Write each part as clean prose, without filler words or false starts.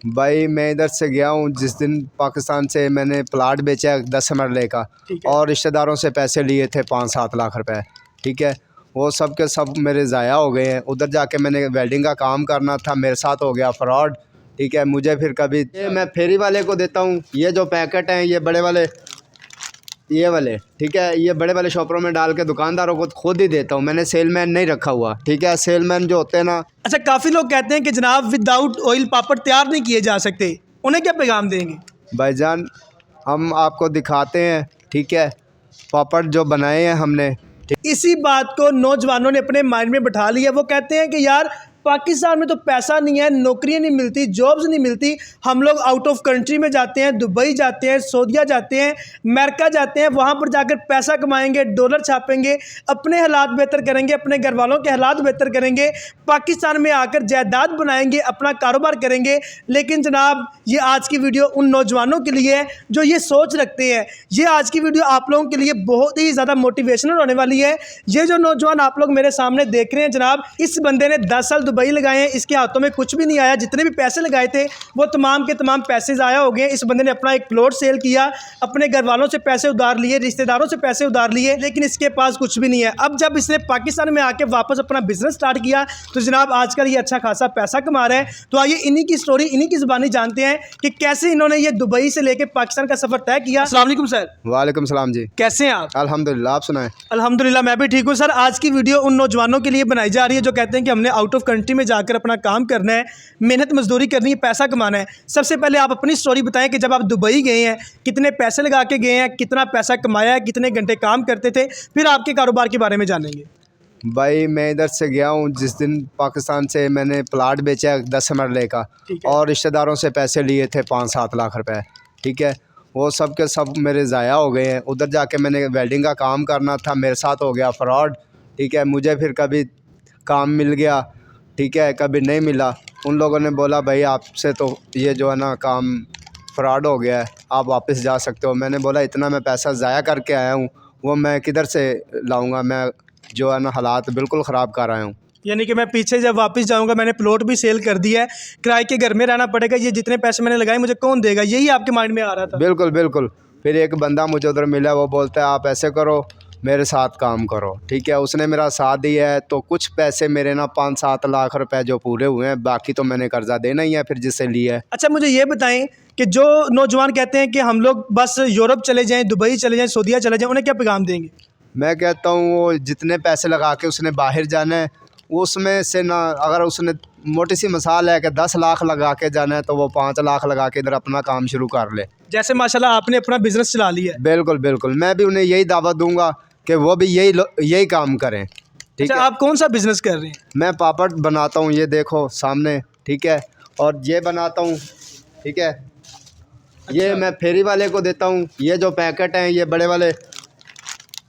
भाई मैं इधर से गया हूँ जिस दिन पाकिस्तान से मैंने प्लाट बेचा है 10 मरले का और रिश्तेदारों से पैसे लिए थे 5-7 लाख रुपए। ठीक है, वो सब के सब मेरे ज़ाया हो गए हैं। उधर जाके मैंने वेल्डिंग का काम करना था, मेरे साथ हो गया फ्रॉड। ठीक है, मुझे फिर कभी ये मैं फेरी वाले को देता हूँ, ये जो पैकेट हैं ये बड़े वाले ये वाले, ठीक है, ये बड़े वाले शॉपरों में डाल के दुकानदारों को खुद ही देता हूँ। मैंने सेलमैन नहीं रखा हुआ। ठीक है, सेलमैन जो होते हैं ना। अच्छा, काफ़ी लोग कहते हैं कि जनाब विदाउट ऑयल पापड़ तैयार नहीं किए जा सकते, उन्हें क्या पैगाम देंगे? भाईजान हम आपको दिखाते हैं, ठीक है, पापड़ जो बनाए हैं हमने। इसी बात को नौजवानों ने अपने माइंड में बैठा लिया। वो कहते हैं कि यार पाकिस्तान में तो पैसा नहीं है, नौकरियां नहीं मिलती, जॉब्स नहीं मिलती, हम लोग आउट ऑफ कंट्री में जाते हैं, दुबई जाते हैं, सऊदीया जाते हैं, अमेरिका जाते हैं, वहाँ पर जाकर पैसा कमाएंगे, डॉलर छापेंगे, अपने हालात बेहतर करेंगे, अपने घर वालों के हालात बेहतर करेंगे, पाकिस्तान में आकर जायदाद बनाएंगे, अपना कारोबार करेंगे। लेकिन जनाब ये आज की वीडियो उन नौजवानों के लिए है जो ये सोच रखते हैं। ये आज की वीडियो आप लोगों के लिए बहुत ही ज़्यादा मोटिवेशनल होने वाली है। ये जो नौजवान आप लोग मेरे सामने देख रहे हैं जनाब, इस बंदे ने 10 साल दुबई लगाए हैं, इसके हाथों में कुछ भी नहीं आया। जितने भी पैसे लगाए थे वो तमाम के तमाम पैसे ज़ाया हो गए। इस बंदे ने अपना एक प्लॉट सेल किया, अपने घर वालों से पैसे उधार लिए, रिश्तेदारों से पैसे उधार लिए, लेकिन इसके पास कुछ भी नहीं है। अब जब इसने पाकिस्तान में आके वापस अपना बिजनेस स्टार्ट किया तो जनाब आजकल ये अच्छा खासा पैसा कमा रहा है। तो आइए इन्हीं की स्टोरी, इन्हीं की ज़बानी जानते हैं कि कैसे इन्होंने ये दुबई से लेकर पाकिस्तान का सफ़र तय किया। अस्सलाम वालेकुम सर। वालेकुम सलाम जी, कैसे हैं आप? अल्हम्दुलिल्लाह, आप सुनाएं। अल्हम्दुलिल्लाह मैं भी ठीक हूँ सर। आज की वीडियो उन नौजवानों के लिए बनाई जा रही है जो कहते हैं कि हमने आउट ऑफ कंट्री में जाकर अपना काम करना है, मेहनत मजदूरी करनी है, पैसा कमाना है। सबसे पहले आप अपनी स्टोरी बताएं कि जब आप दुबई गए हैं कितने पैसे लगा के गए हैं, कितना पैसा कमाया है, कितने घंटे काम करते थे, फिर आपके कारोबार के बारे में जानेंगे। भाई मैं इधर से गया हूँ जिस दिन पाकिस्तान से मैंने प्लाट बेचा है 10 मरले का और रिश्तेदारों से पैसे लिए थे 5-7 लाख रुपए। ठीक है, वो सब के सब मेरे ज़ाया हो गए हैं। उधर जाके मैंने वेल्डिंग का काम करना था, मेरे साथ हो गया फ्रॉड। ठीक है, मुझे फिर कभी काम मिल गया, ठीक है, कभी नहीं मिला। उन लोगों ने बोला भाई आपसे तो ये जो है ना काम फ्रॉड हो गया है, आप वापस जा सकते हो। मैंने बोला इतना मैं पैसा ज़ाया करके आया हूँ, वो मैं किधर से लाऊँगा, मैं जो है ना हालात बिल्कुल ख़राब कर आया हूँ। यानी कि मैं पीछे जब वापस जाऊंगा, मैंने प्लॉट भी सेल कर दिया है, किराए के घर में रहना पड़ेगा, ये जितने पैसे मैंने लगाए मुझे कौन देगा, यही आपके माइंड में आ रहा था? बिल्कुल बिल्कुल। फिर एक बंदा मुझे उधर मिला, वो बोलता है आप ऐसे करो, मेरे साथ काम करो। ठीक है, उसने मेरा साथ दिया है तो कुछ पैसे मेरे ना 5-7 लाख रुपए जो पूरे हुए हैं, बाकी तो मैंने कर्जा देना ही है फिर जिससे लिया है। अच्छा, मुझे ये बताएं कि जो नौजवान कहते हैं कि हम लोग बस यूरोप चले जाएं, दुबई चले जाएं, सऊदीया चले जाएं, उन्हें क्या पैगाम देंगे? मैं कहता हूँ वो जितने पैसे लगा के उसने बाहर जाना है, उसमें से ना, अगर उसने मोटी सी मिसाल है कि 10 लाख लगा के जाना है तो वो 5 लाख लगा के इधर अपना काम शुरू कर ले। जैसे माशाल्लाह आपने अपना बिजनेस चला लिया है। बिल्कुल बिल्कुल, मैं भी उन्हें यही दावत दूंगा कि वो भी यही काम करें। ठीक अच्छा, है, आप कौन सा बिजनेस कर रहे हैं? मैं पापड़ बनाता हूँ, ये देखो सामने। ठीक है, और ये बनाता हूँ। ठीक है, ये मैं फेरी वाले को देता हूँ, ये जो पैकेट हैं ये बड़े वाले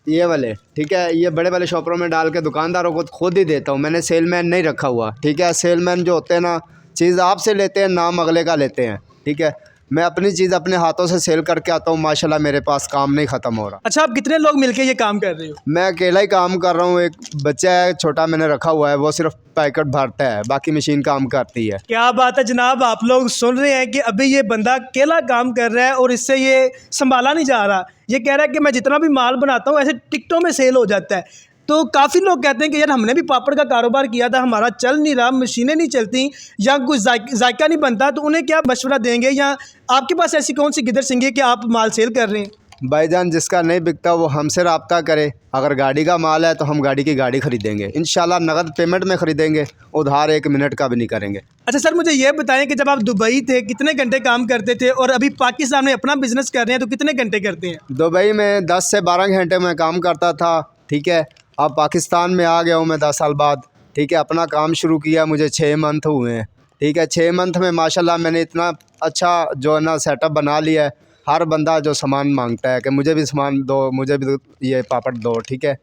ये वाले, ठीक है, ये बड़े वाले शॉपरों में डाल के दुकानदारों को खुद ही देता हूँ। मैंने सेलमैन नहीं रखा हुआ। ठीक है, सेलमैन जो होते हैं ना, चीज़ आपसे लेते हैं, नाम अगले का लेते हैं। ठीक है, मैं अपनी चीज़ अपने हाथों से सेल करके आता हूँ, माशाल्लाह मेरे पास काम नहीं ख़त्म हो रहा। अच्छा, आप कितने लोग मिलके ये काम कर रहे हो? मैं अकेला ही काम कर रहा हूँ। एक बच्चा है छोटा मैंने रखा हुआ है, वो सिर्फ पैकेट भरता है, बाकी मशीन काम करती है। क्या बात है जनाब, आप लोग सुन रहे हैं कि अभी ये बंदा अकेला काम कर रहा है और इससे ये संभाला नहीं जा रहा। ये कह रहा है कि मैं जितना भी माल बनाता हूँ ऐसे टिकटों में सेल हो जाता है। तो काफ़ी लोग कहते हैं कि यार हमने भी पापड़ का कारोबार किया था, हमारा चल नहीं रहा, मशीनें नहीं चलती या कुछ जायका नहीं बनता, तो उन्हें क्या मशवरा देंगे? या आपके पास ऐसी कौन सी गिदर सिंगी है कि आप माल सेल कर रहे हैं? भाईजान जिसका नहीं बिकता वो हमसे रब्ता करे। अगर गाड़ी का माल है तो हम गाड़ी की गाड़ी खरीदेंगे, इंशाल्लाह नगद पेमेंट में ख़रीदेंगे, उधार 1 मिनट का भी नहीं करेंगे। अच्छा सर, मुझे ये बताएं कि जब आप दुबई थे कितने घंटे काम करते थे और अभी पाकिस्तान में अपना बिजनेस कर रहे हैं तो कितने घंटे करते हैं? दुबई में 10 से 12 घंटे में काम करता था। ठीक है, अब पाकिस्तान में आ गया हूँ मैं 10 साल बाद। ठीक है, अपना काम शुरू किया, मुझे 6 मंथ हुए हैं। ठीक है, 6 मंथ में माशाल्लाह मैंने इतना अच्छा जो है ना सेटअप बना लिया है। हर बंदा जो सामान मांगता है कि मुझे भी सामान दो, मुझे भी ये पापड़ दो। ठीक है,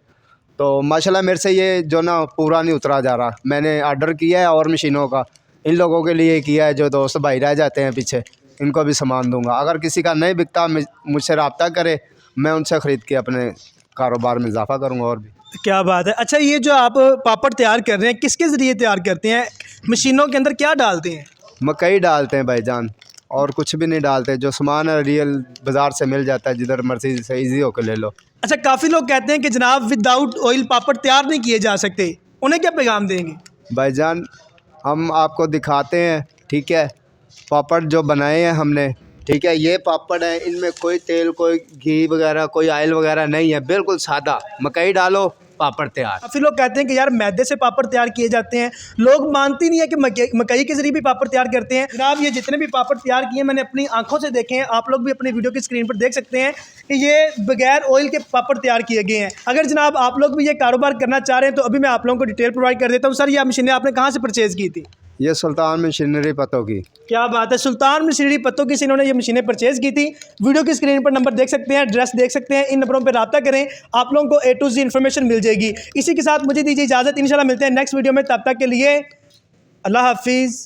तो माशाल्लाह मेरे से ये जो ना पूरा नहीं उतरा जा रहा। मैंने ऑर्डर किया है और मशीनों का इन लोगों के लिए किया है जो दोस्त भाई रह जाते हैं पीछे, इनको भी सामान दूंगा। अगर किसी का नहीं बिकता मुझसे रब्ता करे, मैं उनसे ख़रीद के अपने कारोबार में इजाफा करूँगा। और भी क्या बात है। अच्छा, ये जो आप पापड़ तैयार कर रहे हैं किसके ज़रिए तैयार करते हैं? मशीनों के अंदर क्या डालते हैं? मकई डालते हैं भाईजान, और कुछ भी नहीं डालते। जो सामान है रियल बाज़ार से मिल जाता है, जिधर मर्जी से ईजी होकर ले लो। अच्छा, काफ़ी लोग कहते हैं कि जनाब विदाउट ऑयल पापड़ तैयार नहीं किए जा सकते, उन्हें क्या पैगाम देंगे? भाईजान हम आपको दिखाते हैं, ठीक है, पापड़ जो बनाए हैं हमने, ठीक है। ये पापड़ है, इनमें कोई तेल, कोई घी वगैरह, कोई ऑयल वगैरह नहीं है, बिल्कुल सादा। मकई डालो, पापड़ तैयार। काफ़ी लोग कहते हैं कि यार मैदे से पापड़ तैयार किए जाते हैं, लोग मानती नहीं है कि मकई के जरिए भी पापड़ तैयार करते हैं। जनाब ये जितने भी पापड़ तैयार किए मैंने अपनी आंखों से देखे हैं, आप लोग भी अपनी वीडियो की स्क्रीन पर देख सकते हैं कि ये बगैर ऑयल के पापड़ तैयार किए गए हैं। अगर जनाब आप लोग भी ये कारोबार करना चाह रहे हैं तो अभी मैं आप लोगों को डिटेल प्रोवाइड कर देता हूँ। सर ये मशीनें आपने कहाँ से परचेज़ की थी? ये सुल्तान मशीनरी पत्तों की। क्या बात है, सुल्तान मशीनरी पत्तों की से इन्होंने ये मशीनें परचेज़ की थी। वीडियो की स्क्रीन पर नंबर देख सकते हैं, एड्रेस देख सकते हैं, इन नंबरों पर रब्ता करें, आप लोगों को A to Z इन्फॉर्मेशन मिल जाएगी। इसी के साथ मुझे दीजिए इजाज़त, इंशाल्लाह मिलते हैं नेक्स्ट वीडियो में। तब तक के लिए अल्लाह हाफिज़।